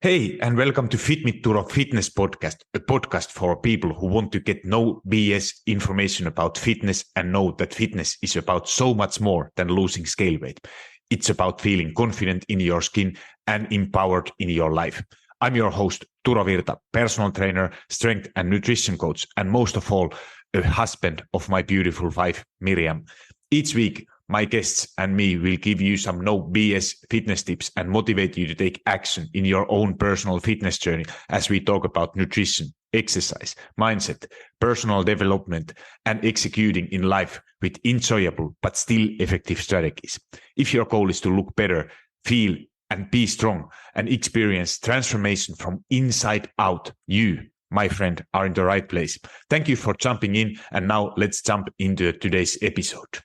Hey, and welcome to Fit Me Turo Fitness Podcast, a podcast for people who want to get no BS information about fitness and know that fitness is about so much more than losing scale weight. It's about feeling confident in your skin and empowered in your life. I'm your host, Turo Virta, personal trainer, strength and nutrition coach, and most of all, a husband of my beautiful wife, Miriam. Each week, my guests and me will give you some no BS fitness tips and motivate you to take action in your own personal fitness journey as we talk about nutrition, exercise, mindset, personal development, and executing in life with enjoyable but still effective strategies. If your goal is to look better, feel and be strong and experience transformation from inside out, you, my friend, are in the right place. Thank you for jumping in. And now let's jump into today's episode.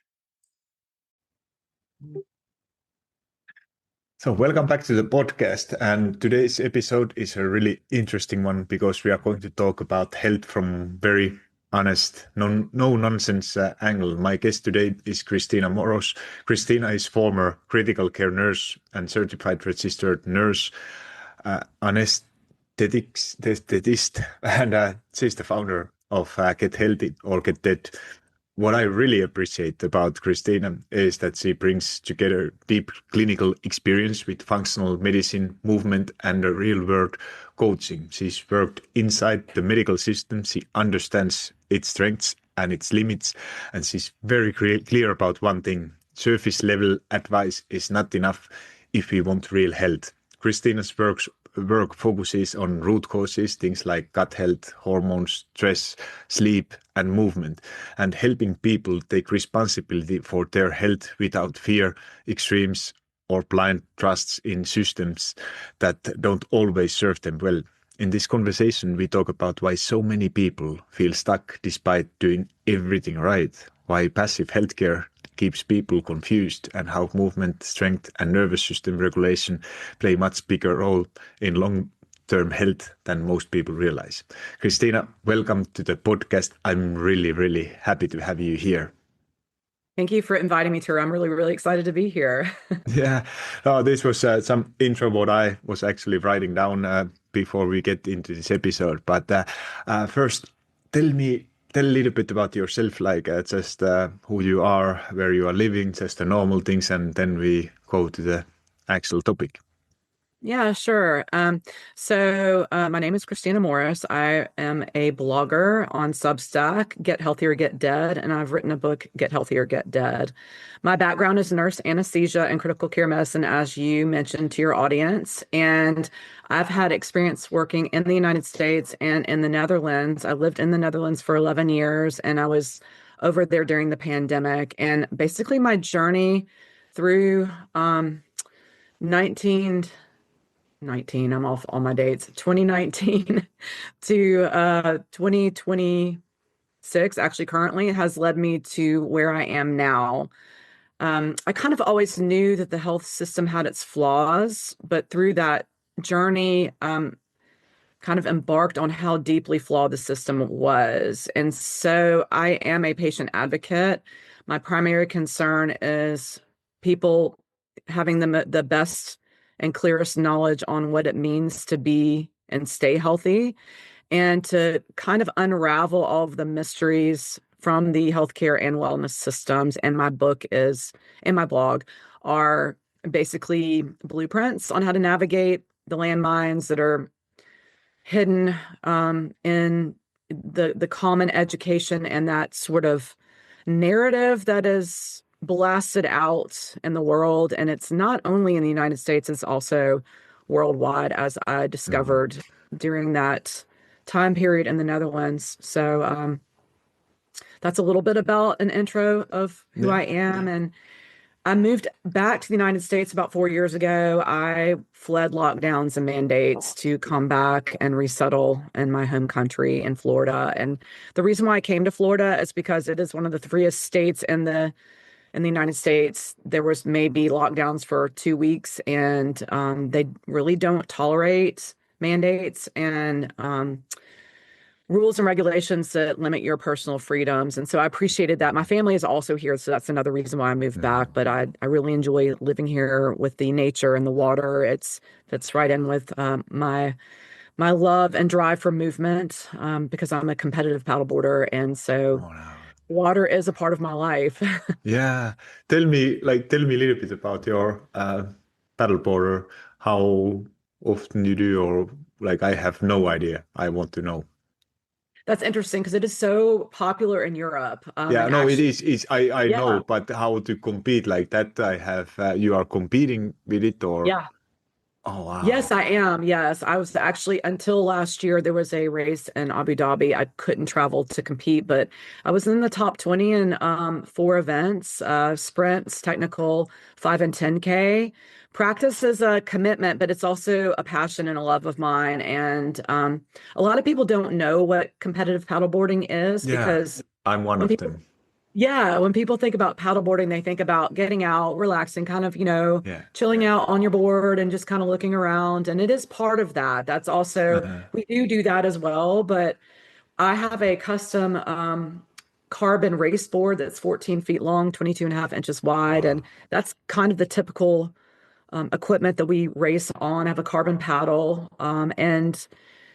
So welcome back to the podcast, and today's episode is a really interesting one because we are going to talk about health from very honest, no nonsense angle. My guest today is Kristina Morros. Kristina is former critical care nurse and certified registered nurse, anesthetist, and she's the founder of Get Healthy or Get Dead. What I really appreciate about Kristina is that she brings together deep clinical experience with functional medicine, movement, and a real-world coaching. She's worked inside the medical system. She understands its strengths and its limits, and she's very clear about one thing. Surface-level advice is not enough if we want real health. Kristina's work focuses on root causes, things like gut health, hormones, stress, sleep, and movement, and helping people take responsibility for their health without fear, extremes, or blind trusts in systems that don't always serve them well. In this conversation, we talk about why so many people feel stuck despite doing everything right, why passive healthcare keeps people confused, and how movement, strength, and nervous system regulation play a much bigger role in long-term health than most people realize. Kristina, welcome to the podcast. I'm really, really happy to have you here. Thank you for inviting me, Tara. I'm really, really excited to be here. Yeah, this was some intro what I was actually writing down before we get into this episode. But first, tell a little bit about yourself, like just who you are, where you are living, just the normal things, and then we go to the actual topic. Yeah, sure. My name is Kristina Morros. I am a blogger on Substack, Get Healthy or Get Dead, and I've written a book, Get Healthy or Get Dead. My background is nurse anesthesia and critical care medicine, as you mentioned to your audience, and I've had experience working in the United States and in the Netherlands. I lived in the Netherlands for 11 years, and I was over there during the pandemic. And basically, my journey through I'm off all my dates, 2019 to 2026, actually currently has led me to where I am now. I kind of always knew that the health system had its flaws, but through that journey, kind of embarked on how deeply flawed the system was. And so I am a patient advocate. My primary concern is people having the best and clearest knowledge on what it means to be and stay healthy, and to kind of unravel all of the mysteries from the healthcare and wellness systems. And my book and my blog are basically blueprints on how to navigate the landmines that are hidden in the common education and that sort of narrative that is blasted out in the world. And it's not only in the United States, it's also worldwide, as I discovered during that time period in the Netherlands. So that's a little bit about an intro of who I am. And I moved back to the United States about 4 years ago. I fled lockdowns and mandates to come back and resettle in my home country in Florida. And the reason why I came to Florida is because it is one of the freest states in the United States. There was maybe lockdowns for 2 weeks, and they really don't tolerate mandates. And rules and regulations that limit your personal freedoms. And so I appreciated that. My family is also here, so that's another reason why I moved back. Mhm. But I really enjoy living here with the nature and the water. It's fits right in with my love and drive for movement because I'm a competitive paddleboarder, and so Oh, no. water is a part of my life. Yeah. Tell me a little bit about your paddleboarder, how often you do, or like I have no idea. I want to know. That's interesting because it is so popular in Europe. Yeah, And no, it actually, is I know, yeah, but how to compete like that, I have you are competing with it or yeah. oh Yes, wow. I am. Yes, I was actually until last year. There was a race in Abu Dhabi. I couldn't travel to compete, but I was in the top 20 in four events, sprints, technical, 5 and 10K. Practice is a commitment, but it's also a passion and a love of mine. And a lot of people don't know what competitive paddleboarding is Yeah, because I'm one when of people them. yeah, when people think about paddleboarding, they think about getting out, relaxing, kind of, Yeah. chilling out on your board and just kind of looking around. And it is part of that. That's also, Uh-huh. we do that as well. But I have a custom carbon race board that's 14 feet long, 22 and a half inches wide. And Wow. that's kind of the typical equipment that we race on. I have a carbon paddle. And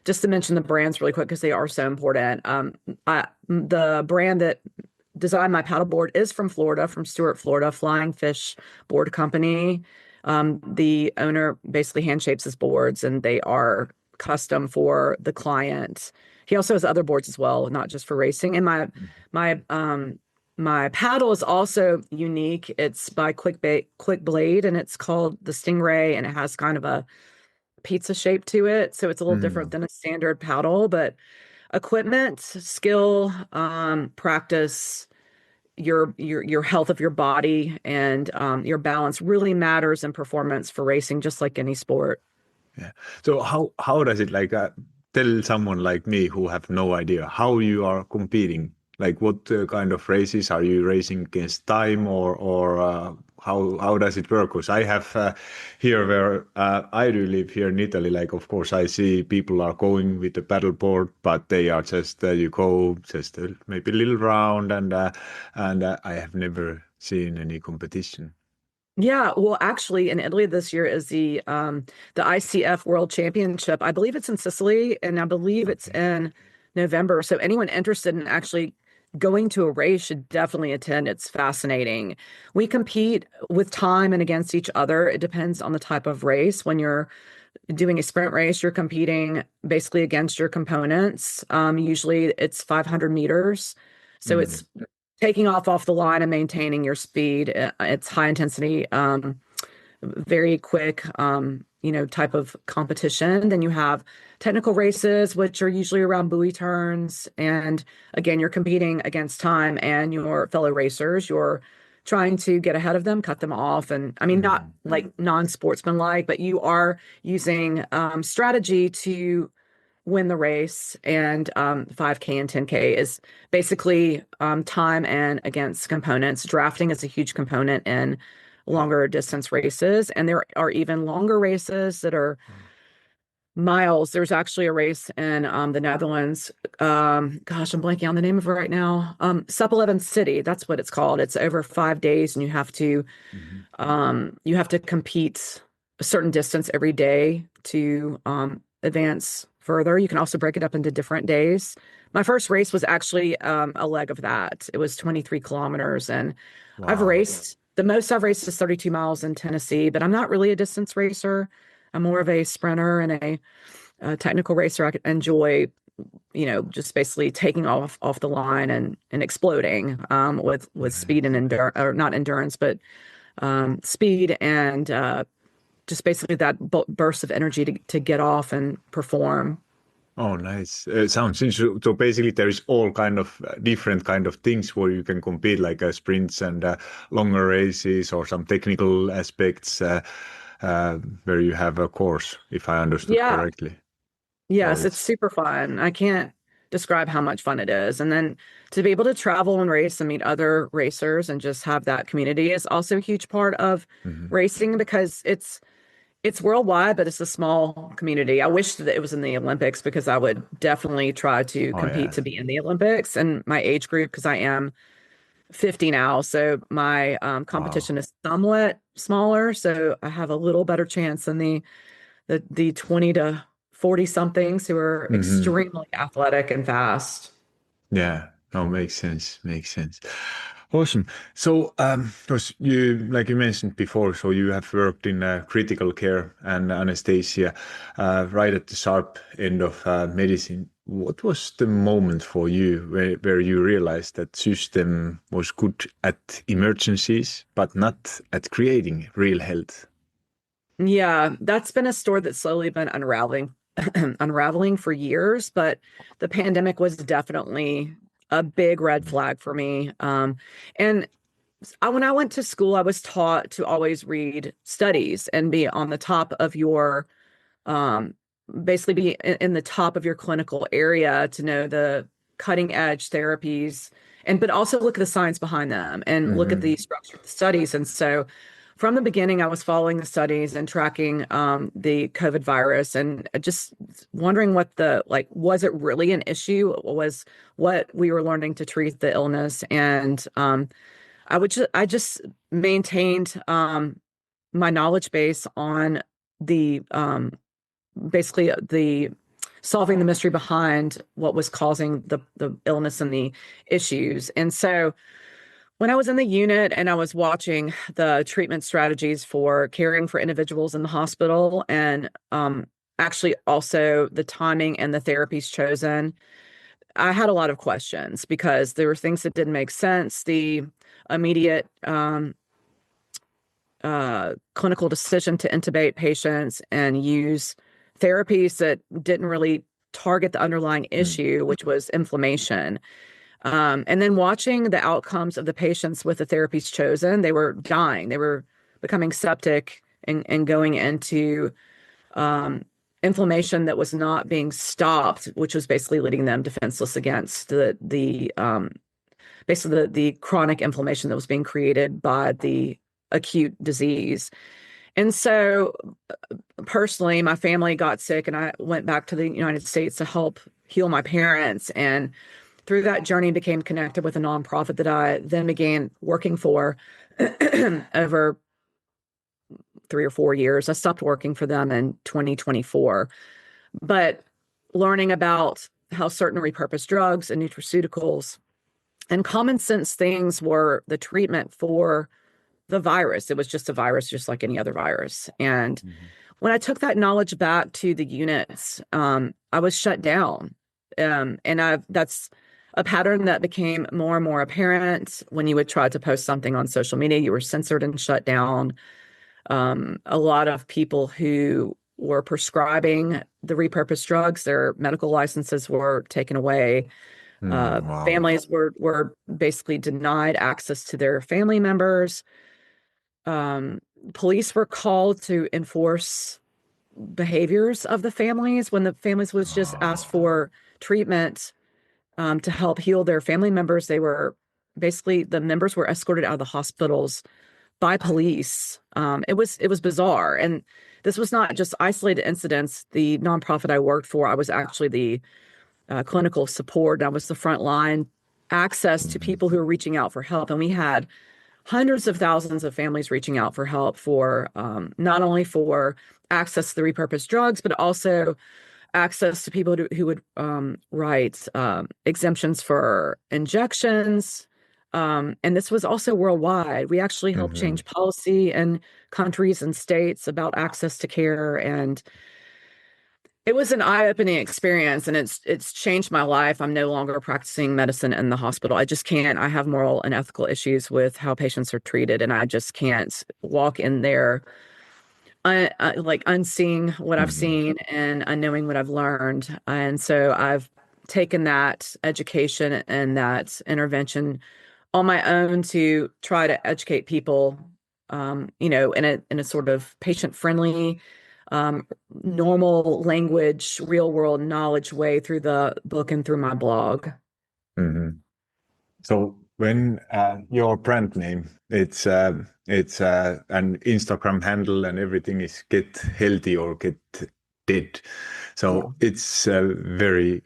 just to mention the brands really quick because they are so important. The brand that designed my paddleboard is from Florida, from Stuart, Florida, Flying Fish Board Company. The owner basically hand shapes his boards and they are custom for the client. He also has other boards as well, not just for racing. And my my paddle is also unique. It's by Quick Blade and it's called the Stingray and it has kind of a pizza shape to it. So it's a little different Mm. than a standard paddle, but equipment, skill, practice, your health of your body and your balance really matters in performance for racing, just like any sport. Yeah. So how does it like tell someone like me who have no idea how you are competing? Like what kind of races are you racing against time or how does it work? Because I have here where I do live here in Italy. Like of course I see people are going with the paddleboard, but they are just you go just maybe a little round and I have never seen any competition. Yeah, well, actually, in Italy this year is the ICF World Championship. I believe it's in Sicily, and I believe it's Okay. in November. So anyone interested in actually going to a race should definitely attend. It's fascinating. We compete with time and against each other. It depends on the type of race. When you're doing a sprint race, you're competing basically against your components. Usually it's 500 meters. So Mm. it's taking off the line and maintaining your speed. It's high intensity, very quick, type of competition. Then you have technical races, which are usually around buoy turns. And again, you're competing against time and your fellow racers. You're trying to get ahead of them, cut them off. And I mean, not Mm. like non-sportsmanlike, but you are using strategy to win the race. And 5K and 10K is basically time and against components. Drafting is a huge component in Yeah. longer distance races. And there are even longer races that are miles. There's actually a race in the Netherlands. Gosh, I'm blanking on the name of it right now. Sup11 City, that's what it's called. It's over 5 days, and Mhm. you have to compete a certain distance every day to advance further. You can also break it up into different days. My first race was actually a leg of that. It was 23 kilometers, and Wow. the most I've raced is 32 miles in Tennessee, but I'm not really a distance racer. I'm more of a sprinter and a technical racer. I enjoy, just basically taking off the line and exploding with speed and Nice. endurance, or not endurance, but speed and just basically that burst of energy to get off and perform. Oh, nice. Sounds interesting. So basically, there is all kind of different kind of things where you can compete, like sprints and longer races, or some technical aspects where you have a course, if I understood Yeah. correctly. So Yes, it's it's. super fun. I can't describe how much fun it is. And then to be able to travel and race and meet other racers and just have that community is also a huge part of Mhm. racing because It's worldwide, but it's a small community. I wish that it was in the Olympics because I would definitely try to Oh, compete to yes. be in the Olympics and my age group because I am 50 now. So my Wow. competition is somewhat smaller. So I have a little better chance than the 20 to 40 somethings who are Hmm. extremely athletic and fast. Yeah, no, makes sense. Makes sense. Awesome. So, because like you mentioned before, so you have worked in critical care and anesthesia, right at the sharp end of medicine. What was the moment for you where you realized that system was good at emergencies, but not at creating real health? Yeah, that's been a story that's slowly been unraveling, unraveling for years, but the pandemic was definitely a big red flag for me. And when I went to school, I was taught to always read studies and be on the top of your, um, basically be in the top of your clinical area to know the cutting edge therapies and but also look at the science behind them and look at the Hmm. structure of the studies. And so from the beginning, I was following the studies and tracking the COVID virus and just wondering what was it really an issue? Was what we were learning to treat the illness? And I just maintained my knowledge base on the basically the solving the mystery behind what was causing the illness and the issues. And so when I was in the unit and I was watching the treatment strategies for caring for individuals in the hospital and actually also the timing and the therapies chosen, I had a lot of questions because there were things that didn't make sense. The immediate clinical decision to intubate patients and use therapies that didn't really target the underlying issue, which was inflammation. And then watching the outcomes of the patients with the therapies chosen, they were dying, they were becoming septic and going into inflammation that was not being stopped, which was basically leaving them defenseless against the basically the chronic inflammation that was being created by the acute disease. And so personally, my family got sick and I went back to the United States to help heal my parents. And through that journey, became connected with a nonprofit that I then began working for over 3 or 4 years. I stopped working for them in 2024, but learning about how certain repurposed drugs and nutraceuticals and common sense things were the treatment for the virus. It was just a virus, just like any other virus. And Hmm. when I took that knowledge back to the units, I was shut down. That's a pattern that became more and more apparent when you would try to post something on social media. You were censored and shut down. A lot of people who were prescribing the repurposed drugs, their medical licenses were taken away. Wow. Families were basically denied access to their family members. Um, Police were called to enforce behaviors of the families when the families was just asked Wow. for treatment to help heal their family members. They were basically the members were escorted out of the hospitals by police. It was bizarre, and this was not just isolated incidents. The nonprofit I worked for, I was actually the clinical support. I was the front line access to Hmm. people who were reaching out for help, and we had hundreds of thousands of families reaching out for help for not only for access to the repurposed drugs, but also access to people who would write exemptions for injections. And this was also worldwide. We actually helped Hmm. change policy in countries and states about access to care. And it was an eye-opening experience and it's changed my life. I'm no longer practicing medicine in the hospital. I just can't. I have moral and ethical issues with how patients are treated, and I just can't walk in there like unseeing what I've Hmm. seen and unknowing what I've learned. And so I've taken that education and that intervention on my own to try to educate people, in a sort of patient-friendly, normal language, real-world knowledge way through the book and through my blog. Hmm. So when your brand name, It's an Instagram handle and everything is get healthy or get dead. Yeah. So it's very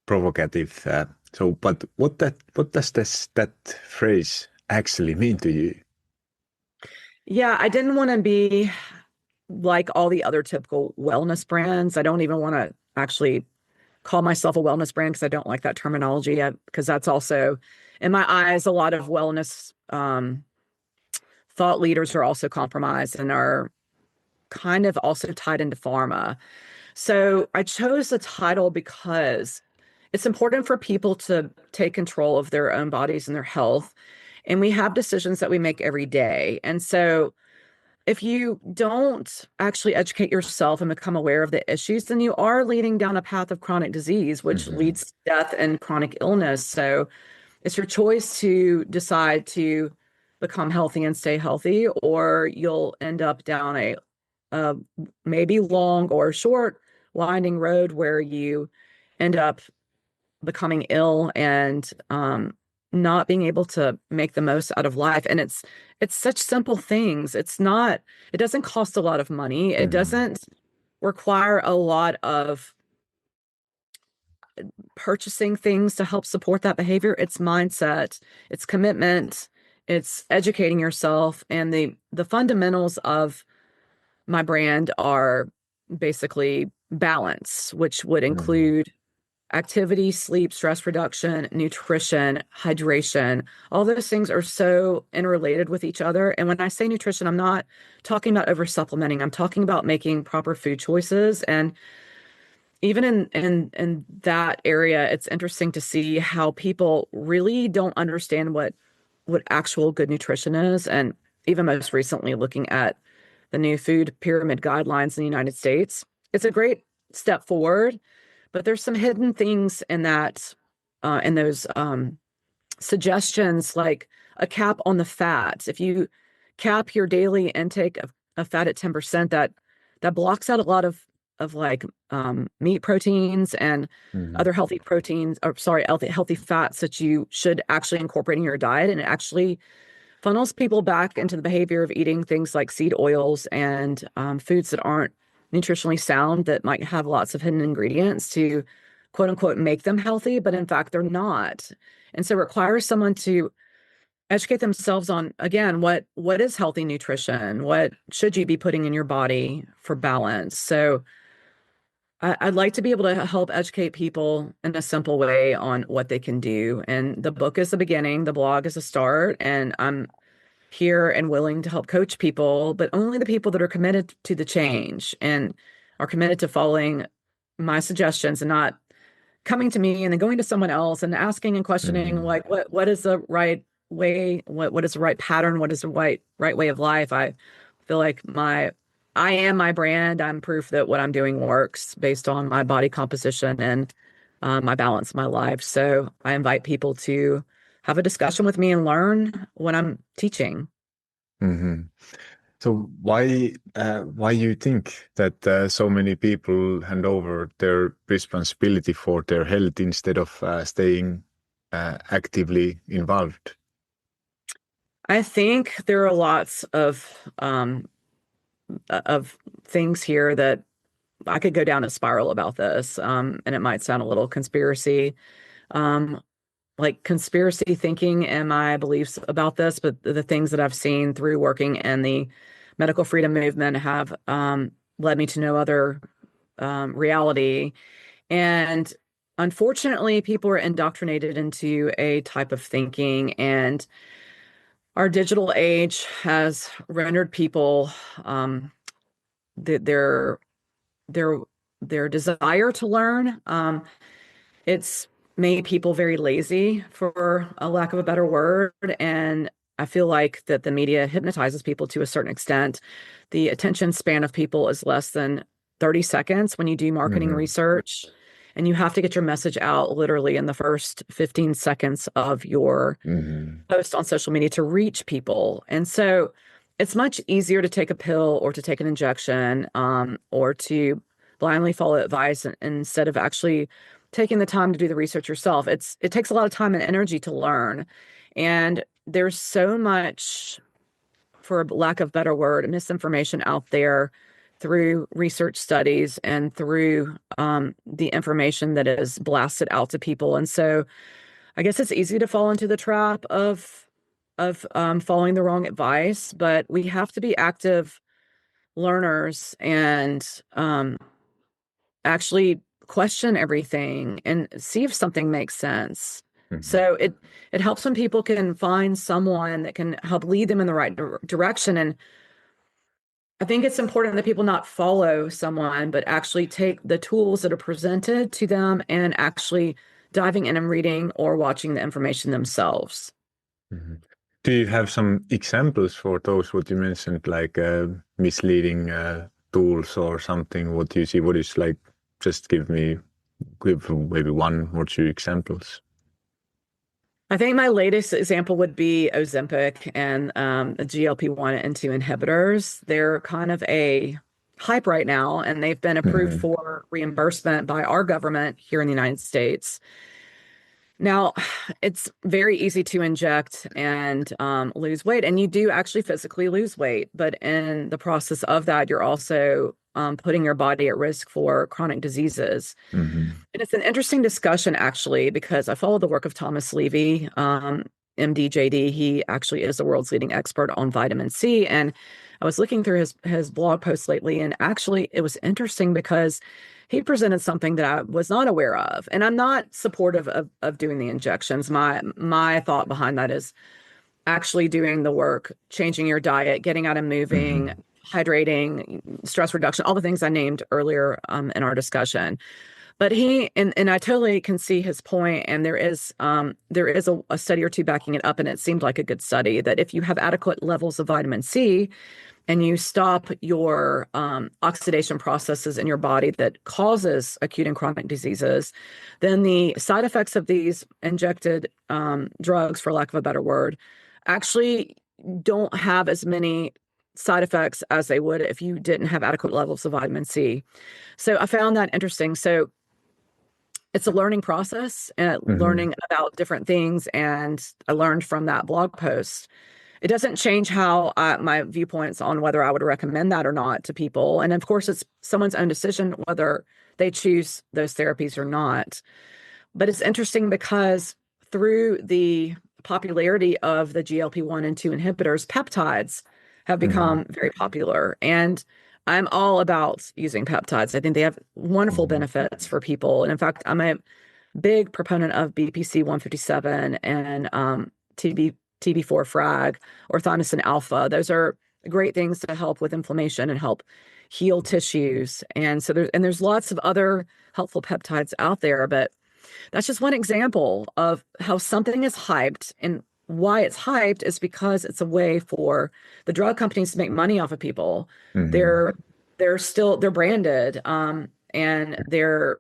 provocative. But what does that phrase actually mean to you? Yeah, I didn't want to be like all the other typical wellness brands. I don't even want to actually call myself a wellness brand because I don't like that terminology because that's also, in my eyes, a lot of wellness thought leaders are also compromised and are kind of also tied into pharma. So I chose the title because it's important for people to take control of their own bodies and their health. And we have decisions that we make every day. And so if you don't actually educate yourself and become aware of the issues, then you are leading down a path of chronic disease, which Hmm. leads to death and chronic illness. So it's your choice to decide to become healthy and stay healthy, or you'll end up down a maybe long or short winding road where you end up becoming ill and not being able to make the most out of life. And it's such simple things. It doesn't cost a lot of money. It Hmm. doesn't require a lot of purchasing things to help support that behavior. It's mindset, it's commitment, it's educating yourself. And the fundamentals of my brand are basically balance, which would Hmm. include activity, sleep, stress reduction, nutrition, hydration. All those things are so interrelated with each other. And when I say nutrition, I'm not talking about over supplementing. I'm talking about making proper food choices. And even in that area, it's interesting to see how people really don't understand what actual good nutrition is. And even most recently, looking at the new food pyramid guidelines in the United States, it's a great step forward, but there's some hidden things in that, in those suggestions, like a cap on the fats. If you cap your daily intake of fat at 10%, that blocks out a lot of like meat proteins and Hmm. other healthy proteins, or sorry, healthy fats that you should actually incorporate in your diet. And it actually funnels people back into the behavior of eating things like seed oils and foods that aren't nutritionally sound, that might have lots of hidden ingredients to quote unquote make them healthy, but in fact they're not. And so it requires someone to educate themselves on, again, what is healthy nutrition? What should you be putting in your body for balance? So I'd like to be able to help educate people in a simple way on what they can do. And the book is the beginning, the blog is a start, and I'm here and willing to help coach people, but only the people that are committed to the change and are committed to following my suggestions and not coming to me and then going to someone else and asking and questioning, Hmm. like what is the right way, what is the right pattern, what is the right way of life. I feel like I am my brand. I'm proof that what I'm doing works based on my body composition and my balance, my life. So I invite people to have a discussion with me and learn what I'm teaching. Hmm. So why you think that so many people hand over their responsibility for their health instead of staying actively involved? I think there are lots of things here that I could go down a spiral about this, and it might sound a little conspiracy, um, like conspiracy thinking in my beliefs about this, but the things that I've seen through working in the medical freedom movement have led me to no other reality. And unfortunately, people are indoctrinated into a type of thinking, and our digital age has rendered people their their their desire to learn. It's made people very lazy, for a lack of a better word. And I feel like that the media hypnotizes people to a certain extent. The attention span of people is less than 30 seconds when you do marketing Hmm. research. And you have to get your message out literally in the first 15 seconds of your Hmm. post on social media to reach people. And so it's much easier to take a pill or to take an injection, or to blindly follow advice instead of actually taking the time to do the research yourself. It takes a lot of time and energy to learn. And there's so much for lack of a better word, misinformation out there through research studies and through the information that is blasted out to people. And so I guess it's easy to fall into the trap of following the wrong advice, but we have to be active learners and actually question everything and see if something makes sense. Mhm. So it helps when people can find someone that can help lead them in the right direction. And I think it's important that people not follow someone, but actually take the tools that are presented to them and actually diving in and reading or watching the information themselves. Mhm. Do you have some examples for those what you mentioned, like misleading tools or something? What do you see? What is like? Just give maybe one or two examples. I think my latest example would be Ozempic and the GLP-1 and 2 inhibitors. They're kind of a hype right now, and they've been approved Hmm. for reimbursement by our government here in the United States. Now, it's very easy to inject and lose weight, and you do actually physically lose weight. But in the process of that, you're also putting your body at risk for chronic diseases. Hmm. And it's an interesting discussion, actually, because I follow the work of Thomas Levy, MD, JD. He actually is the world's leading expert on vitamin C. And I was looking through his blog posts lately, and actually, it was interesting because he presented something that I was not aware of. And I'm not supportive of doing the injections. My thought behind that is actually doing the work, changing your diet, getting out and moving, Hmm. hydrating, stress reduction, all the things I named earlier in our discussion. But and I totally can see his point, and there is a study or two backing it up, and it seemed like a good study that if you have adequate levels of vitamin C and you stop your oxidation processes in your body that causes acute and chronic diseases, then the side effects of these injected drugs, for lack of a better word, actually don't have as many side effects as they would if you didn't have adequate levels of vitamin C. So I found that interesting. So it's a learning process and Hmm. learning about different things. And I learned from that blog post. It doesn't change how my viewpoints on whether I would recommend that or not to people. And of course, it's someone's own decision whether they choose those therapies or not. But it's interesting because through the popularity of the GLP-1 and 2 inhibitors, peptides have Hmm. become very popular. And I'm all about using peptides. I think they have wonderful Hmm. benefits for people. And in fact, I'm a big proponent of BPC 157 and TB4 frag or thymosin alpha. Those are great things to help with inflammation and help heal tissues. And so there's lots of other helpful peptides out there, but that's just one example of how something is hyped, and why it's hyped is because it's a way for the drug companies to make money off of people. Hmm. They're branded, and the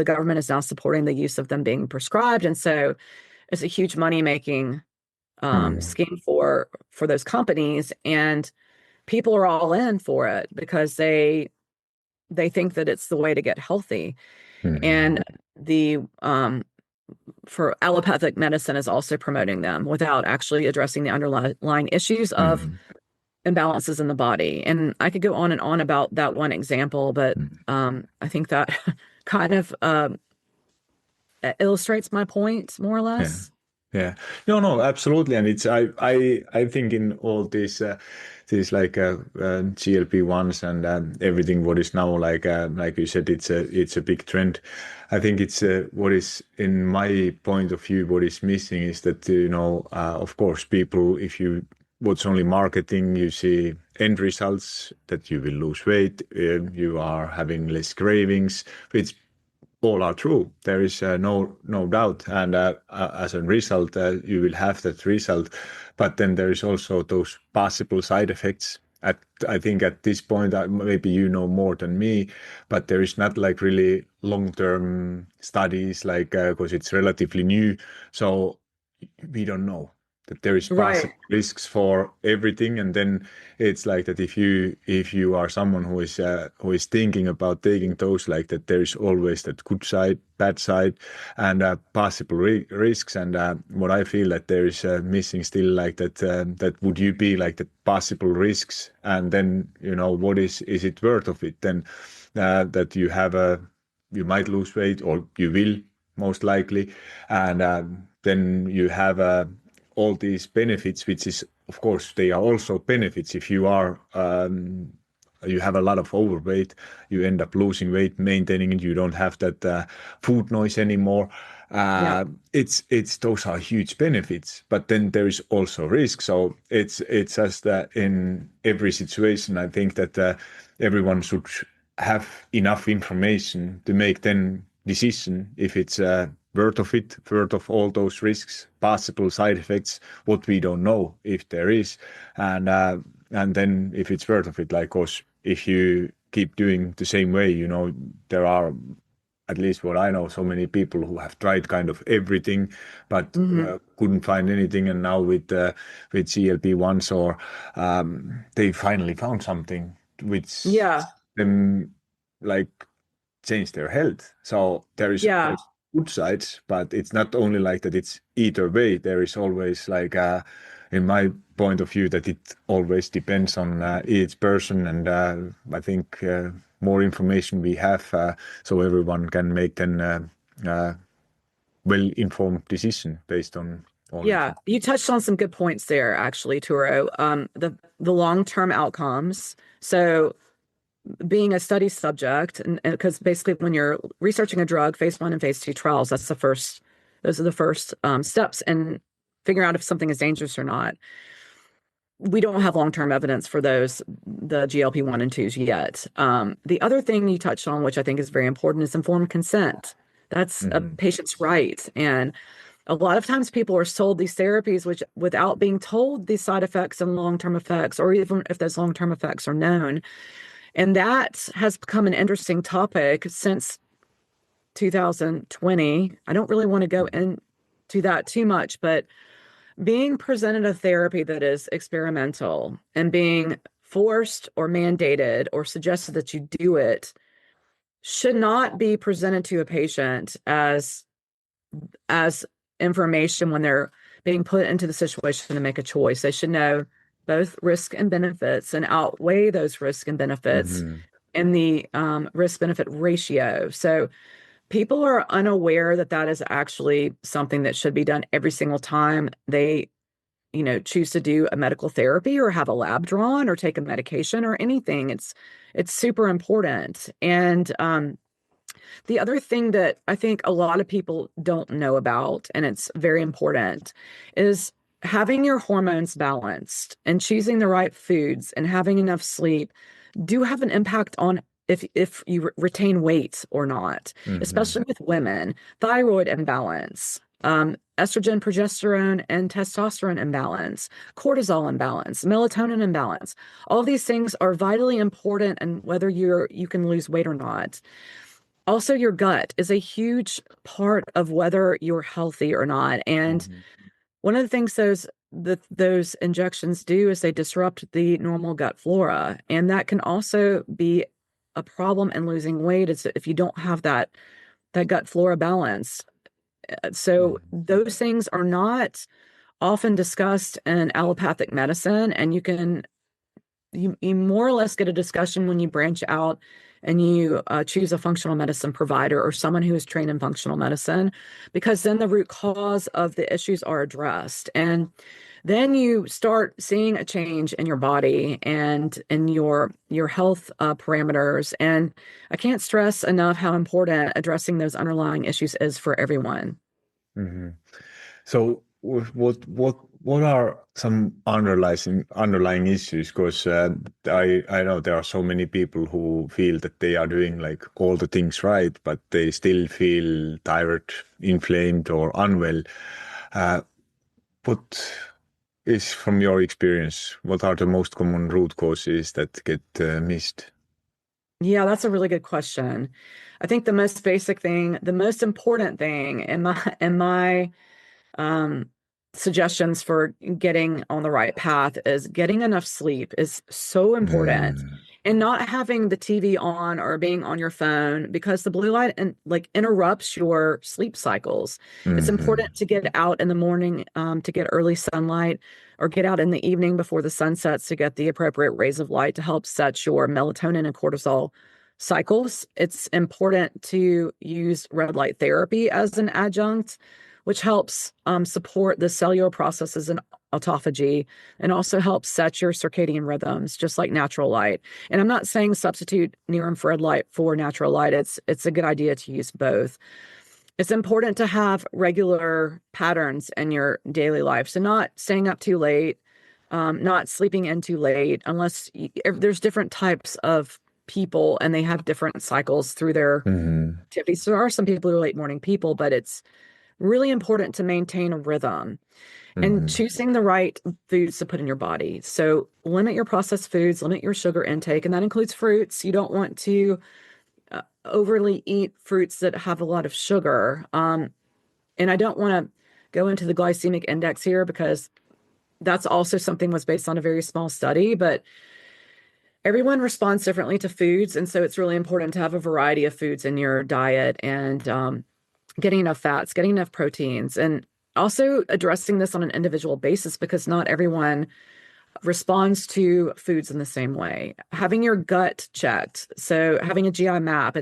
government is now supporting the use of them being prescribed, and so it's a huge money making Hmm. scheme for those companies, and people are all in for it because they think that it's the way to get healthy. Hmm. And the for allopathic medicine is also promoting them without actually addressing the underlying issues of Hmm. imbalances in the body. And I could go on and on about that one example, but Hmm. I think that kind of illustrates my point more or Yeah. less. Yeah. No, no, absolutely. And it's I think in all these like GLP-1s and everything what is now like you said it's a big trend. I think it's what is in my point of view what is missing is that of course people if you what's only marketing you see end results that you will lose weight, you are having less cravings, which all are true. There is no doubt, and as a result, you will have that result. But then there is also those possible side effects. I think at this point, maybe you know more than me, but there is not like really long-term studies, like because it's relatively new, so we don't know. that there is Right. possible risks for everything, and then it's like that if you are someone who is thinking about taking those, like that there is always that good side, bad side, and possible risks. And what I feel that there is missing still, like that that would you be like the possible risks, and then what is it worth of it then, that you have a you might lose weight, or you will most likely, and then you have all these benefits, which is, of course, they are also benefits. If you are you have a lot of overweight, you end up losing weight, maintaining it. You don't have that food noise anymore. Yeah. It's those are huge benefits, but then there is also risk. So it's just that in every situation, I think that everyone should have enough information to make then decision if it's worth of it, worth of all those risks, possible side effects, what we don't know if there is, and then if it's worth of it. Like, cause if you keep doing the same way, there are, at least what I know, so many people who have tried kind of everything, but Hmm. couldn't find anything. And now with GLP-1s, or they finally found something which Yeah. them like change their health. So there Yeah. is good sides, but it's not only like that. It's either way. There is always like, in my point of view, that it always depends on each person, and I think more information we have, so everyone can make then uh, well-informed decision based on all Yeah. information. You touched on some good points there, actually, Turo. The long-term outcomes. So being a study subject, and because basically when you're researching a drug, phase one and phase two trials, those are the first steps in figuring out if something is dangerous or not. We don't have long-term evidence for the GLP-1 and 2s yet. The other thing you touched on, which I think is very important, is informed consent. That's a Hmm. patient's right. And a lot of times people are sold these therapies which without being told these side effects and long-term effects, or even if those long-term effects are known. And that has become an interesting topic since 2020. I don't really want to go into that too much, but being presented a therapy that is experimental and being forced or mandated or suggested that you do it should not be presented to a patient as information when they're being put into the situation to make a choice. They should know both risk and benefits and outweigh those risks and benefits Hmm. in the risk benefit ratio. So people are unaware that that is actually something that should be done every single time they choose to do a medical therapy or have a lab drawn or take a medication or anything. It's super important. And the other thing that I think a lot of people don't know about, and it's very important, is having your hormones balanced and choosing the right foods and having enough sleep do have an impact on if you retain weight or not, Hmm. especially with women. Thyroid imbalance, estrogen, progesterone, and testosterone imbalance, cortisol imbalance, melatonin imbalance. All of these things are vitally important, and whether you can lose weight or not. Also, your gut is a huge part of whether you're healthy or not. And Hmm. one of the things those injections do is they disrupt the normal gut flora, and that can also be a problem in losing weight is if you don't have that gut flora balance. So Hmm. those things are not often discussed in allopathic medicine, and you more or less get a discussion when you branch out and you choose a functional medicine provider or someone who is trained in functional medicine, because then the root cause of the issues are addressed. And then you start seeing a change in your body and in your health parameters. And I can't stress enough how important addressing those underlying issues is for everyone. Hmm. So what are some underlying issues? Because I know there are so many people who feel that they are doing like all the things right, but they still feel tired, inflamed, or unwell. Uh, what is from your experience? What are the most common root causes that get missed? Yeah, that's a really good question. I think the most basic thing, the most important thing in my um suggestions for getting on the right path is getting enough sleep is so important, Mm, and not having the TV on or being on your phone, because the blue light and like interrupts your sleep cycles. It's mhm, important to get out in the morning, to get early sunlight, or get out in the evening before the sun sets to get the appropriate rays of light to help set your melatonin and cortisol cycles. It's important to use red light therapy as an adjunct, which helps support the cellular processes in autophagy and also helps set your circadian rhythms, just like natural light. And I'm not saying substitute near infrared light for natural light. It's a good idea to use both. It's important to have regular patterns in your daily life. So not staying up too late, not sleeping in too late, unless there's different types of people and they have different cycles through their mhm, activities. So there are some people who are late morning people, but it's really important to maintain a rhythm and mhm, choosing the right foods to put in your body. So limit your processed foods, limit your sugar intake, and that includes fruits. You don't want to overly eat fruits that have a lot of sugar. And I don't want to go into the glycemic index here because that's also something was based on a very small study, but everyone responds differently to foods. And so it's really important to have a variety of foods in your diet and getting enough fats, getting enough proteins, and also addressing this on an individual basis because not everyone responds to foods in the same way. Having your gut checked, so having a GI map,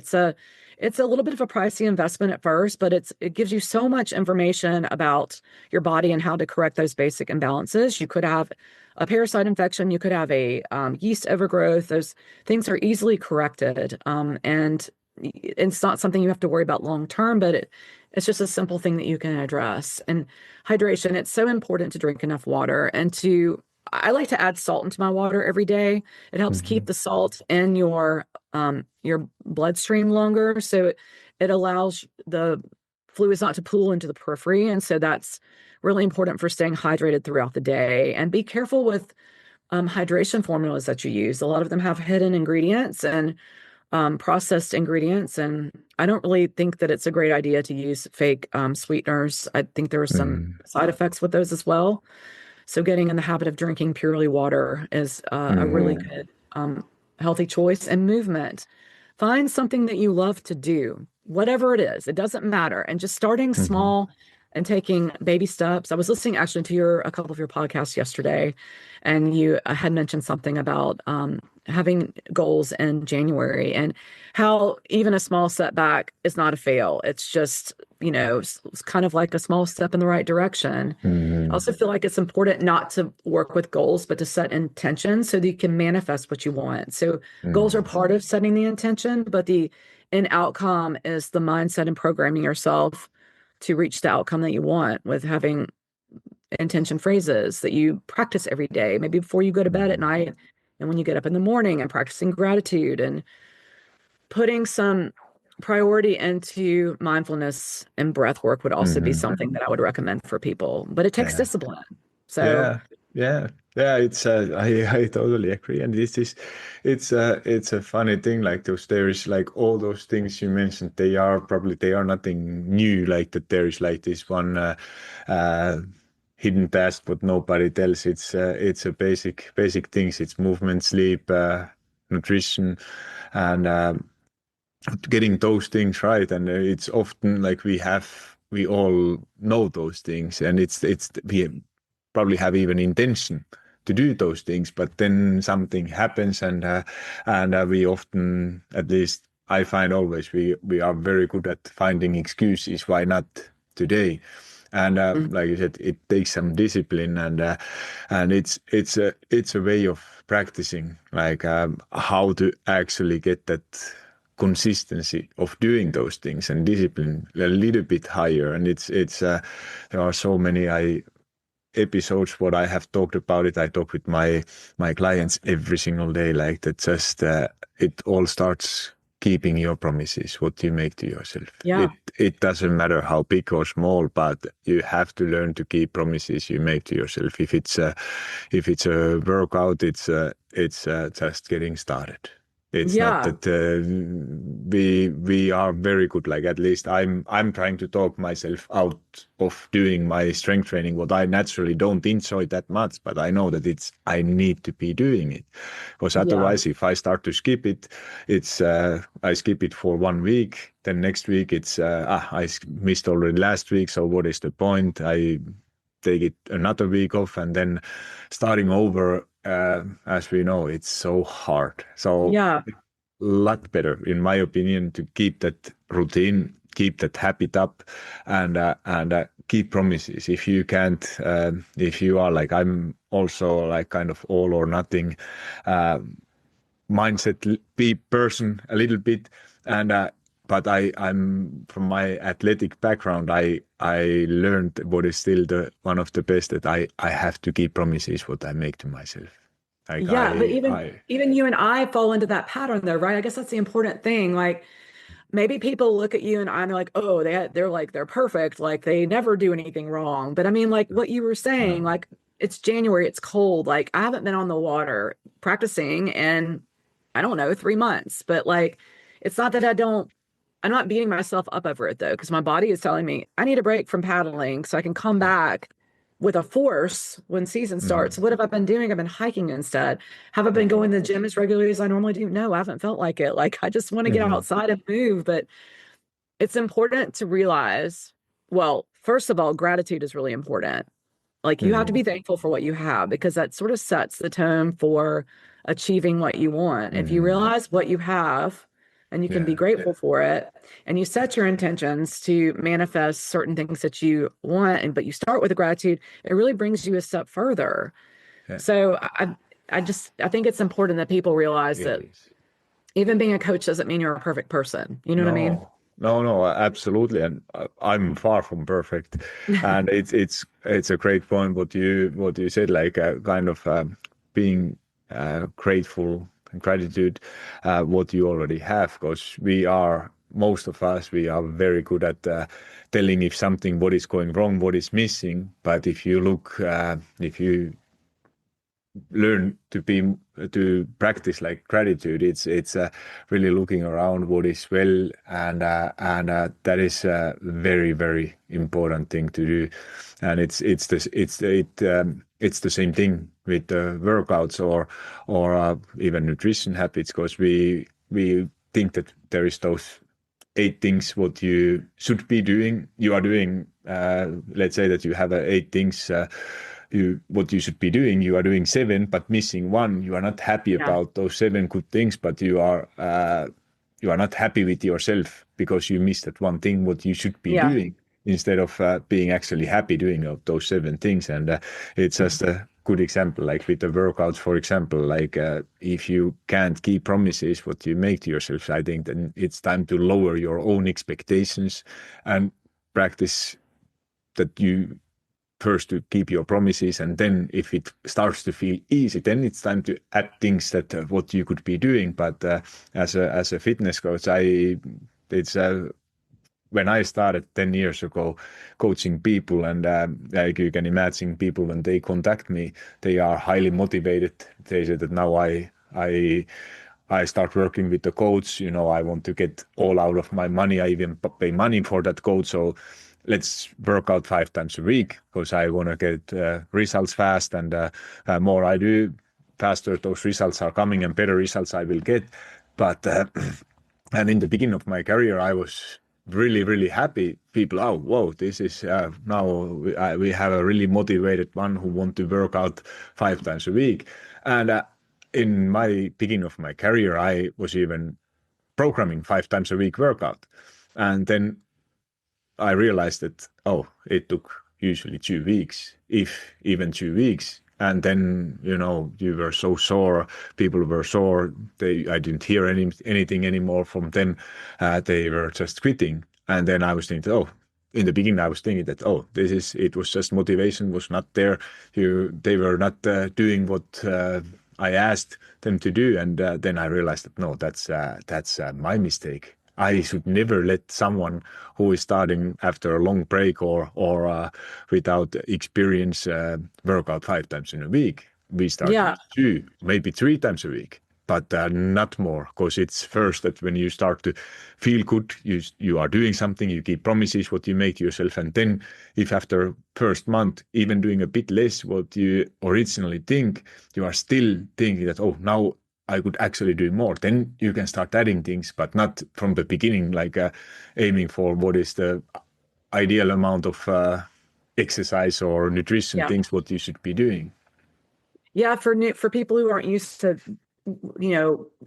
it's a little bit of a pricey investment at first, but it gives you so much information about your body and how to correct those basic imbalances. You could have a parasite infection, you could have a yeast overgrowth. Those things are easily corrected, and it's not something you have to worry about long term, but it's just a simple thing that you can address. And hydration, it's so important to drink enough water and to I like to add salt into my water every day. It helps keep mhm, the salt in your bloodstream longer, so it allows the fluids not to pool into the periphery, and so that's really important for staying hydrated throughout the day. And be careful with hydration formulas that you use. A lot of them have hidden ingredients and processed ingredients, and I don't really think that it's a great idea to use fake sweeteners. I think there are some mhm, side effects with those as well. So getting in the habit of drinking purely water is a really mhm, good, healthy choice. And movement. Find something that you love to do, whatever it is. It doesn't matter. And just starting mhm, small and taking baby steps. I was listening actually to a couple of your podcasts yesterday, and you had mentioned something about having goals in January and how even a small setback is not a fail. It's just, it's kind of like a small step in the right direction. I mhm, also feel like it's important not to work with goals, but to set intentions so that you can manifest what you want. So goals are mhm, part of setting the intention, but the end outcome is the mindset and programming yourself to reach the outcome that you want with having intention phrases that you practice every day, maybe before you go to bed at mhm, night and when you get up in the morning, and practicing gratitude and putting some priority into mindfulness and breath work would also be mhm. something that I would recommend for people, but it takes Yeah. discipline. So, Yeah, yeah, yeah. It's I totally agree, and this is it's a funny thing. Like those, there is like all those things you mentioned. They are nothing new. Like that, there is like this one uh, hidden task, but nobody tells. It's a basic things. It's movement, sleep, nutrition, and getting those things right. And it's often like we all know those things, and it's we probably have even intention to do those things, but then something happens, and we often, at least I find always, we are very good at finding excuses why not today. And mm, like you said, it takes some discipline, and it's a way of practicing, like how to actually get that consistency of doing those things and discipline a little bit higher. And it's there are so many I episodes what I have talked about it. I talk with my clients every single day, like that. Just it all starts keeping your promises, what you make to yourself. yeah. It doesn't matter how big or small, but you have to learn to keep promises you make to yourself. If it's a workout, it's just getting started. It's not Yeah. that we are very good. Like at least I'm trying to talk myself out of doing my strength training, what I naturally don't enjoy that much, but I know that I need to be doing it, because Yeah. otherwise, if I start to skip it, it's I skip it for 1 week. Then next week it's missed already last week. So what is the point? I take it another week off, and then starting over, as we know, it's so hard. So Yeah. a lot better, in my opinion, to keep that routine, keep that habit up, and keep promises. If you can't, if you are like, I'm also like kind of all or nothing uh, mindset be person a little bit, and but I'm from my athletic background. I learned what is still the one of the best, that I have to keep promises what I make to myself. Like Yeah, but even I even you and I fall into that pattern though, right? I guess that's the important thing. Like maybe people look at you and I'm like, oh, they're like they're perfect, like they never do anything wrong. But I mean, like what you were saying, no. like it's January, it's cold. Like I haven't been on the water practicing in I don't know, 3 months. But like it's not that I'm not beating myself up over it though, because my body is telling me I need a break from paddling so I can come back with a force when season starts. Mhm. What have I been doing? I've been hiking instead. Have I been going to the gym as regularly as I normally do? No, I haven't felt like it. Like I just want to get Mhm. outside and move. But it's important to realize, well, first of all, gratitude is really important. Like you have to Mhm. be thankful for what you have because that sort of sets the tone for achieving what you want. If you Mhm. realize what you have and you can be Yeah. grateful for it and you set your intentions to manifest certain things that you want and but you start with a gratitude, it really brings you a step further. Yeah. So I think it's important that people realize It that is. even being a coach doesn't mean you're a perfect person. You know what I mean? No, no, absolutely, and I'm far from perfect, and it's a great point what you said, like kind of being grateful and gratitude what you already have, because we are most of us we are very good at telling if something what is going wrong, what is missing, but if you look if you learn to practice like gratitude, it's really looking around what is well, and that is a very important thing to do. And it's the same thing with workouts or even nutrition habits, because we think that there is those 8 things what you should be doing. You are doing, let's say that you have 8 things you what you should be doing. You are doing 7, but missing one. You are not happy Yeah. about those 7 good things, but you are not happy with yourself because you missed that one thing what you should be Yeah. doing, instead of being actually happy doing those 7 things. And it's just a good example, like with the workouts, for example, like if you can't keep promises what you make to yourself, I think then it's time to lower your own expectations and practice that you first to keep your promises, and then if it starts to feel easy, then it's time to add things that what you could be doing. But as a fitness coach, I it's when I started 10 years ago coaching people, and like you can imagine, people when they contact me, they are highly motivated. They say that now I start working with the coach. You know, I want to get all out of my money. I even pay money for that coach. So let's work out 5 times a week, because I want to get results fast. And more I do, faster those results are coming and better results I will get. But and in the beginning of my career, I was really happy. People, oh, whoa, this is now we have a really motivated one who want to work out 5 times a week. And in my beginning of my career, I was even programming 5 times a week workout. And then I realized that, oh, it took usually 2 weeks, if even 2 weeks. And then, you know, you were so sore, people were sore. I didn't hear anything anymore from them. They were just quitting. And then I was thinking, oh, in the beginning, I was thinking that, oh, it was just motivation was not there. They were not doing what I asked them to do. And then I realized that, no, that's my mistake. I should never let someone who is starting after a long break or without experience work out 5 times in a week. We start Yeah. with 2, maybe 3 times a week. but not more, because it's first that when you start to feel good, you are doing something, you keep promises what you make to yourself, and then if after first month even doing a bit less what you originally think, you are still thinking that, oh, now I could actually do more, then you can start adding things, but not from the beginning, like aiming for what is the ideal amount of exercise or nutrition Yeah. things what you should be doing. Yeah, for people who aren't used to,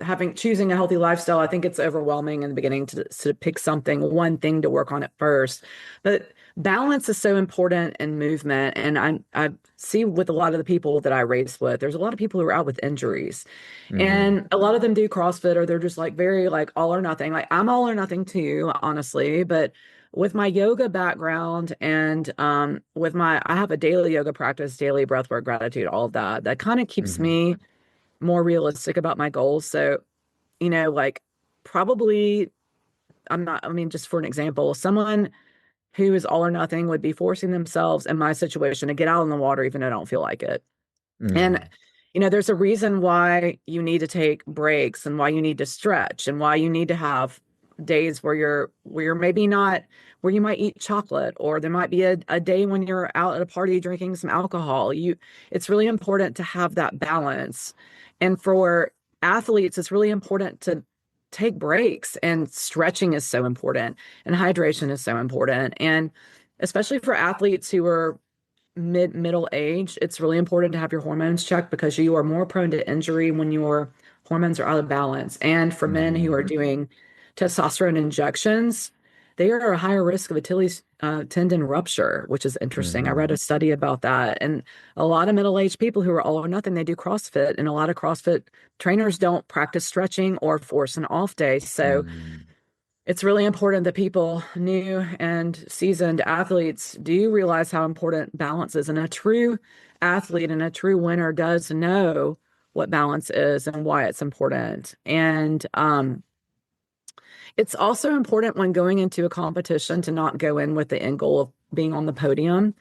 having choosing a healthy lifestyle, I think it's overwhelming in the beginning to pick something, one thing to work on at first. But balance is so important in movement. And I see with a lot of the people that I race with, there's a lot of people who are out with injuries. Mm, And a lot of them do CrossFit or they're just like very like all or nothing. Like I'm all or nothing too, honestly. But with my yoga background and with my I have a daily yoga practice, daily breath work, gratitude, all of that. That kind of keeps mm, me more realistic about my goals. So, like probably I'm not, I mean, just for an example, someone who is all or nothing would be forcing themselves in my situation to get out in the water even though I don't feel like it. And, mm, there's a reason why you need to take breaks and why you need to stretch and why you need to have days where you're maybe not where you might eat chocolate or there might be a day when you're out at a party drinking some alcohol. It's really important to have that balance. And for athletes, it's really important to take breaks and stretching is so important and hydration is so important. And especially for athletes who are middle age, it's really important to have your hormones checked because you are more prone to injury when your hormones are out of balance. And for men who mm, are doing testosterone injections, they are at a higher risk of Achilles tendon rupture, which is interesting. I read mm, a study about that. And a lot of middle-aged people who are all or nothing, they do CrossFit, and a lot of CrossFit trainers don't practice stretching or force an off day. So mm, it's really important that people, new and seasoned athletes, do realize how important balance is. And a true athlete and a true winner does know what balance is and why it's important. And it's also important when going into a competition to not go in with the end goal of being on the podium.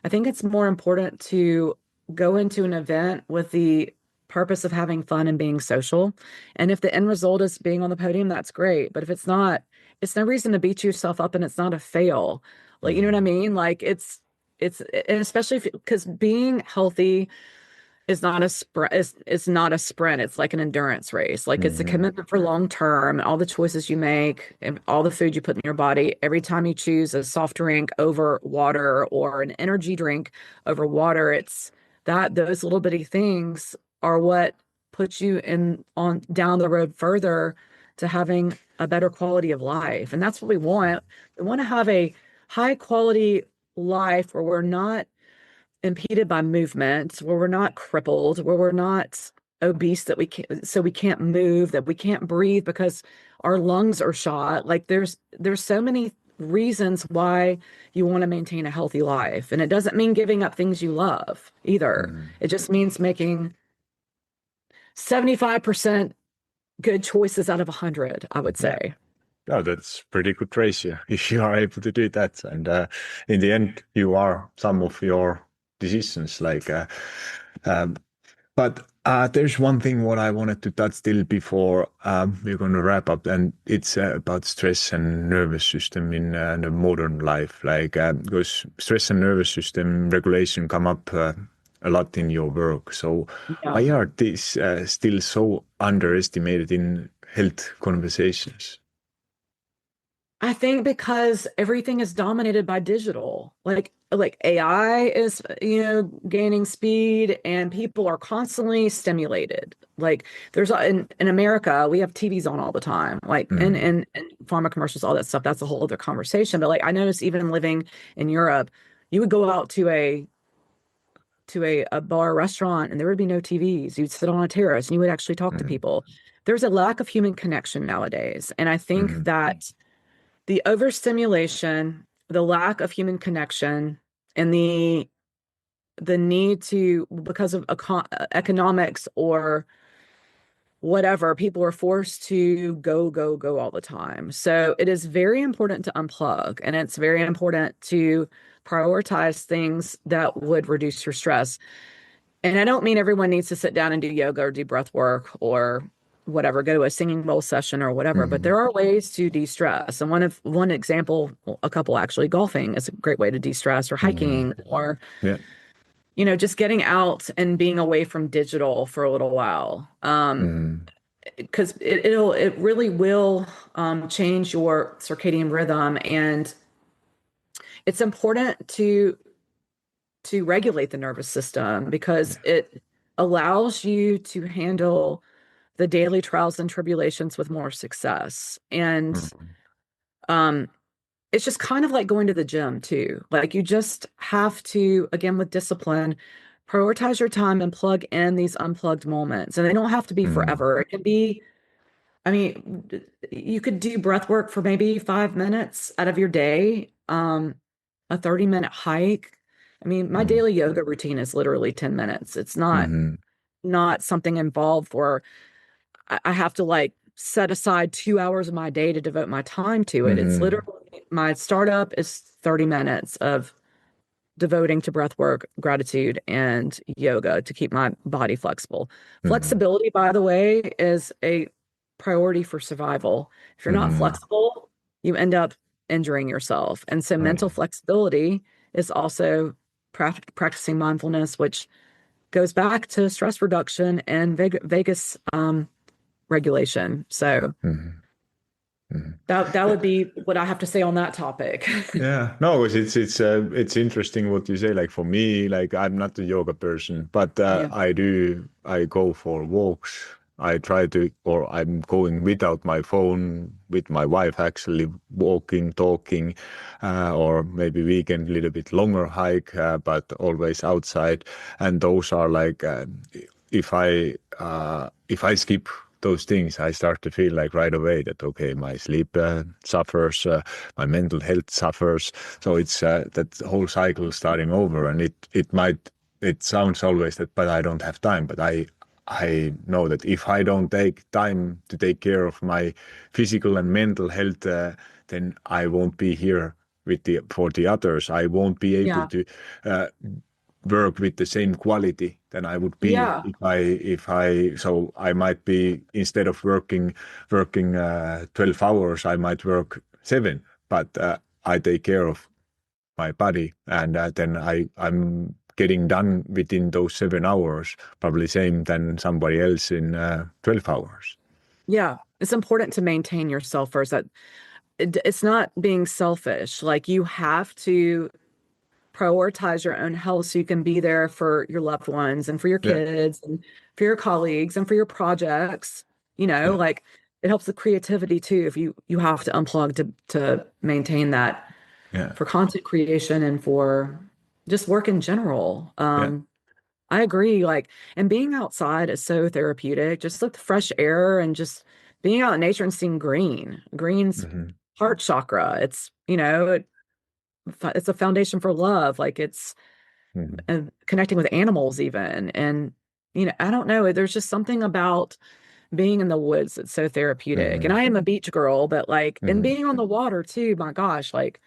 I think it's more important to go into an event with the purpose of having fun and being social. And if the end result is being on the podium, that's great. But if it's not, it's no reason to beat yourself up and it's not a fail. Like, you know what I mm, mean? Like and especially if, because being healthy is not a sprint. It's not a sprint. It's like an endurance race. Like it's a mm, commitment for long term. All the choices you make and all the food you put in your body. Every time you choose a soft drink over water or an energy drink over water, it's that those little bitty things are what puts you in on down the road further to having a better quality of life. And that's what we want. We want to have a high quality life where we're not impeded by movement, where we're not crippled, where we're not obese that we can't move, that we can't breathe because our lungs are shot. Like there's so many reasons why you want to maintain a healthy life. And it doesn't mean giving up things you love either. mm. It just means making 75% good choices out of 100, I would Yeah, say. no, that's pretty good ratio if you are able to do that. And in the end, you are some of your decisions. Um, but there's one thing what I wanted to touch still before we're going to wrap up, and it's about stress and nervous system in the modern life. Because stress and nervous system regulation come up a lot in your work. So Yeah. why are these still so underestimated in health conversations? I think because everything is dominated by digital. Like AI is, gaining speed and people are constantly stimulated. Like in America, we have TVs on all the time. Like Mm, and pharma commercials, all that stuff, that's a whole other conversation. But like I noticed even living in Europe, you would go out to a bar restaurant and there would be no TVs. You'd sit on a terrace and you would actually talk to mm, people. There's a lack of human connection nowadays. And I think mm, that the overstimulation, the lack of human connection, and the need to because of economics or whatever, people are forced to go, go, go all the time. So it is very important to unplug, and it's very important to prioritize things that would reduce your stress. And I don't mean everyone needs to sit down and do yoga or do breath work or whatever, go to a singing bowl session or whatever. But Mhm. there are ways to de-stress. And one example, well, a couple actually, golfing is a great way to de-stress, or Mhm. hiking, or Yeah. just getting out and being away from digital for a little while. Mhm. Because it really will change your circadian rhythm, and it's important to regulate the nervous system because Yeah. it allows you to handle the daily trials and tribulations with more success. And Mhm. um, it's just kind of like going to the gym too. Like you just have to, again, with discipline, prioritize your time and plug in these unplugged moments. And they don't have to be Mhm. forever. It can be, I mean, you could do breath work for maybe 5 minutes out of your day, a 30-minute hike. I mean, my Mhm. daily yoga routine is literally 10 minutes. It's Mhm. not something involved where I have to like set aside 2 hours of my day to devote my time to it. It's Mhm. literally my startup is 30 minutes of devoting to breath work, gratitude, and yoga to keep my body flexible. Mhm. Flexibility, by the way, is a priority for survival. If you're not Mhm. flexible, you end up injuring yourself. And so Oh mental yeah. flexibility is also practicing mindfulness, which goes back to stress reduction and vagus regulation. So Mhm. Mhm. that would be what I have to say on that topic. Yeah, no, it's interesting what you say. Like for me, like I'm not a yoga person, but Yeah. I go for walks. I try to, or I'm going without my phone with my wife, actually walking, talking, or maybe weekend a little bit longer hike, but always outside. And those are like, if I skip those things, I start to feel like right away that okay, my sleep suffers, my mental health suffers. So it's that whole cycle starting over, and it sounds always that, but I don't have time. But I know that if I don't take time to take care of my physical and mental health, then I won't be here with the for the others. I won't be able Yeah. to uh, work with the same quality than I would be Yeah. if I so I might be instead of working 12 hours, I might work 7, but I take care of my body, and then I'm getting done within those 7 hours, probably same than somebody else in 12 hours. Yeah. It's important to maintain yourself first. That it's not being selfish. Like you have to prioritize your own health so you can be there for your loved ones and for your Yeah, kids and for your colleagues and for your projects. yeah, Like it helps with creativity too if you have to unplug to maintain that yeah, for content creation and for just work in general. yeah. I agree. Like, and being outside is so therapeutic. Just like the fresh air and just being out in nature and seeing green. Green's Hmm. heart chakra. It's a foundation for love. Like it's Hmm. connecting with animals even. And I don't know. There's just something about being in the woods that's so therapeutic. And Hmm. I am a beach girl, but like, and Hmm. being on the water too. My gosh, like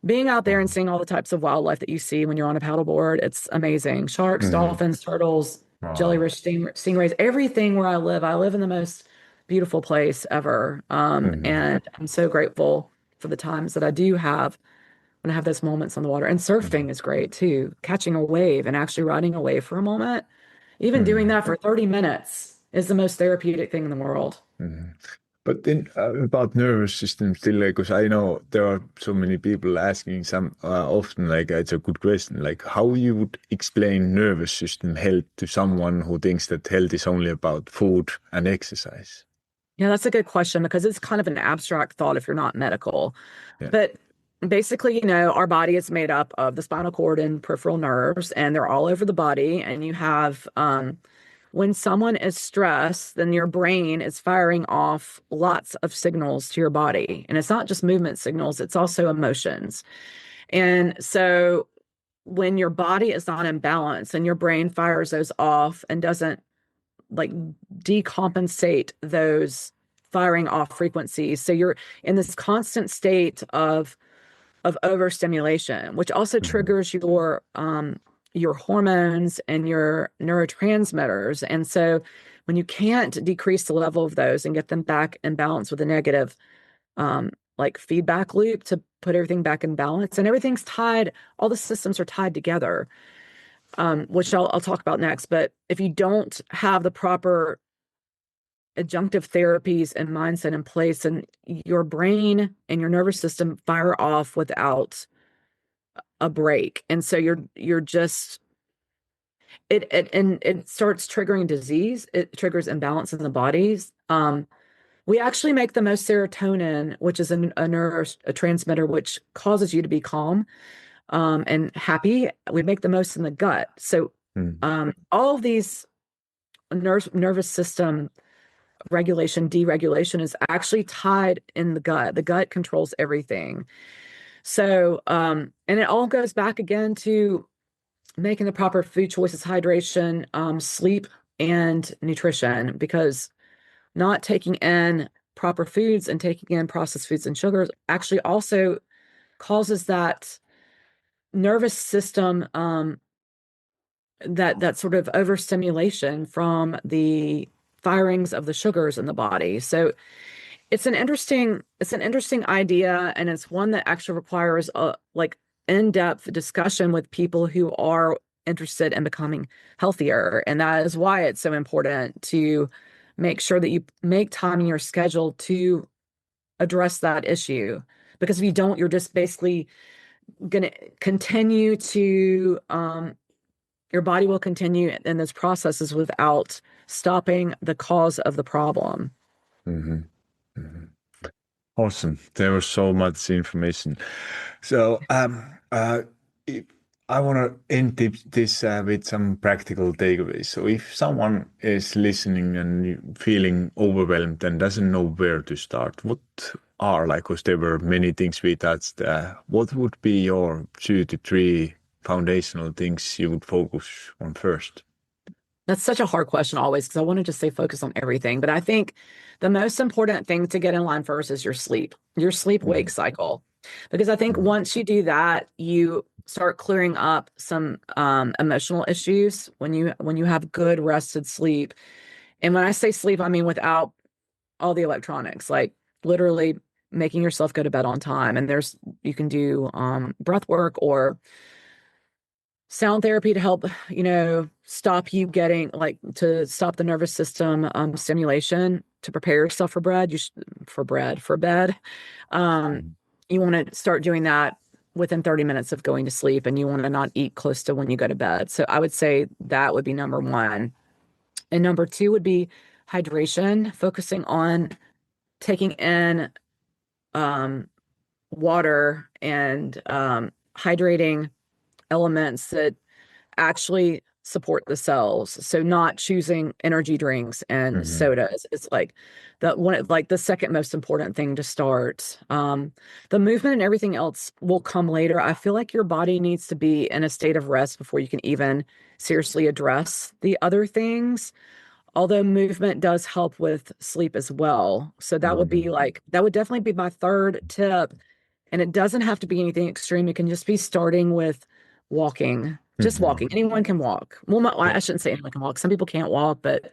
being out there and seeing all the types of wildlife that you see when you're on a paddleboard, it's amazing. Sharks, Hmm. dolphins, turtles, Oh. jellyfish, stingrays, everything where I live. I live in the most beautiful place ever. Hmm. And I'm so grateful for the times that I do have when I have those moments on the water. And surfing Hmm. is great too. Catching a wave and actually riding a wave for a moment, even doing Hmm. that for 30 minutes is the most therapeutic thing in the world. Hmm. But then about nervous system still, like, because I know there are so many people asking some often, like, it's a good question, like how you would explain nervous system health to someone who thinks that health is only about food and exercise. Yeah, that's a good question because it's kind of an abstract thought if you're not medical. Yeah. But basically, our body is made up of the spinal cord and peripheral nerves, and they're all over the body. And you have, when someone is stressed, then your brain is firing off lots of signals to your body. And it's not just movement signals, it's also emotions. And so when your body is not in balance and your brain fires those off and doesn't like decompensate those firing off frequencies. So you're in this constant state of overstimulation, which also Hmm. triggers your hormones and your neurotransmitters. And so when you can't decrease the level of those and get them back in balance with a negative like feedback loop to put everything back in balance, and everything's tied, all the systems are tied together, which I'll talk about next. But if you don't have the proper adjunctive therapies and mindset in place, and your brain and your nervous system fire off without a break. And so you're just it starts triggering disease. It triggers imbalance in the bodies. We actually make the most serotonin, which is a neurotransmitter, which causes you to be calm and happy. We make the most in the gut. So Mm. all of these nervous system regulation, deregulation is actually tied in the gut. The gut controls everything. So, and it all goes back again to making the proper food choices, hydration, sleep, and nutrition, because not taking in proper foods and taking in processed foods and sugars actually also causes that nervous system, that sort of overstimulation from the firings of the sugars in the body. So it's an interesting idea, and it's one that actually requires a like in-depth discussion with people who are interested in becoming healthier. And that is why it's so important to make sure that you make time in your schedule to address that issue. Because if you don't, you're just basically going to continue to, your body will continue in those processes without stopping the cause of the problem. Hmm. Hmm. Awesome. There was so much information. So, if I want to end this with some practical takeaways. So, if someone is listening and feeling overwhelmed and doesn't know where to start, what are like, because there were many things we touched, what would be your 2 to 3 foundational things you would focus on first? That's such a hard question always, because I want to just say focus on everything. But I think the most important thing to get in line first is your sleep wake Hmm. cycle. Because I think once you do that, you start clearing up some emotional issues when you have good rested sleep. And when I say sleep, I mean without all the electronics, like literally making yourself go to bed on time. And you can do breath work or sound therapy to help, stop you getting like to stop the nervous system stimulation to prepare yourself for bread. For bed. Um, you want to start doing that within 30 minutes of going to sleep, and you want to not eat close to when you go to bed. So I would say that would be number one. And number two would be hydration, focusing on taking in um, water and hydrating elements that actually support the cells. So not choosing energy drinks and Hmm. sodas is like the second most important thing to start. The movement and everything else will come later. I feel like your body needs to be in a state of rest before you can even seriously address the other things. Although movement does help with sleep as well. So that would definitely be my third tip. And it doesn't have to be anything extreme. It can just be starting with walking, just Hmm. walking. Anyone can walk. Well, I shouldn't say anyone can walk. Some people can't walk, but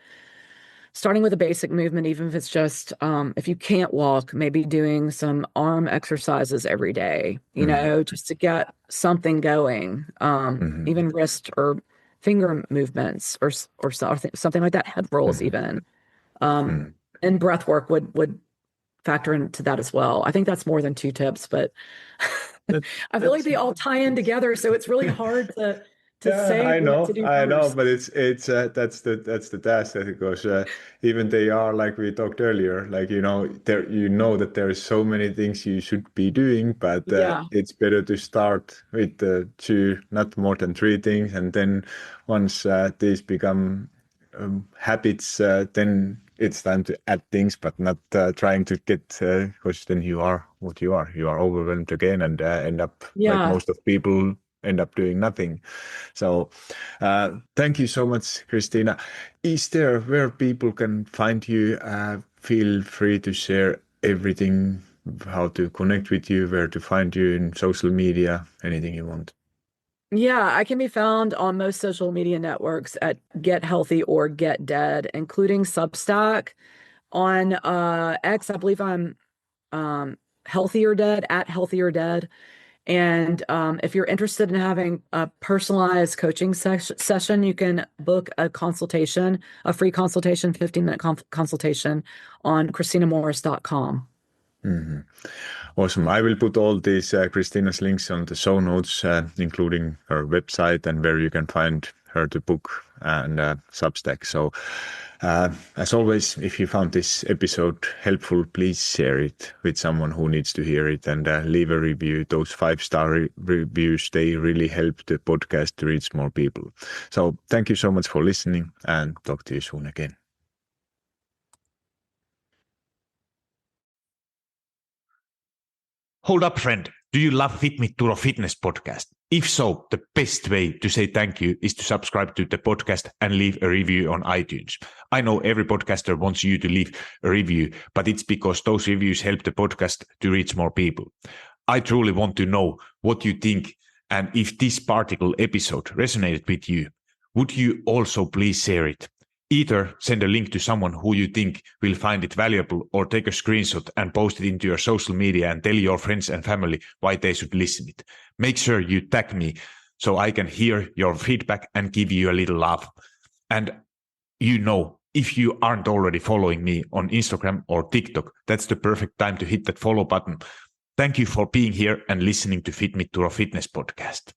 starting with a basic movement, even if it's just, if you can't walk, maybe doing some arm exercises every day, Hmm. just to get something going, Hmm. even wrist or finger movements or something like that, head rolls Hmm. even. Um, Hmm. and breath work would factor into that as well. I think that's more than two tips, but That, I feel like that's they all tie in together, so it's really hard to Yeah, say what to do I know, first. but it's that's the task that because even they are like we talked earlier, like there that there is so many things you should be doing, but Yeah. it's better to start with 2, not more than 3 things, and then once these become habits, then it's time to add things, but not trying to get because then you are what you are. You are overwhelmed again and end up like Yeah. most of people end up doing nothing. So, thank you so much, Christina. Is there where people can find you? Feel free to share everything, how to connect with you, where to find you in social media, anything you want. Yeah, I can be found on most social media networks at Get Healthy or Get Dead, including Substack. On X, I believe I'm Healthier Dead at Healthier Dead. And if you're interested in having a personalized coaching session, you can book a consultation, a free consultation, 15-minute consultation on KristinaMorros.com. Mhm. Awesome. I will put all these Kristina's links on the show notes, including her website and where you can find her the book and Substack. So, as always, if you found this episode helpful, please share it with someone who needs to hear it and leave a review. Those 5-star reviews, they really help the podcast to reach more people. So, thank you so much for listening and talk to you soon again. Hold up, friend. Do you love Fit Me to a Fitness podcast? If so, the best way to say thank you is to subscribe to the podcast and leave a review on iTunes. I know every podcaster wants you to leave a review, but it's because those reviews help the podcast to reach more people. I truly want to know what you think and if this particular episode resonated with you. Would you also please share it? Either send a link to someone who you think will find it valuable or take a screenshot and post it into your social media and tell your friends and family why they should listen it. Make sure you tag me so I can hear your feedback and give you a little love. And if you aren't already following me on Instagram or TikTok, that's the perfect time to hit that follow button. Thank you for being here and listening to Fit Me to a Fitness podcast.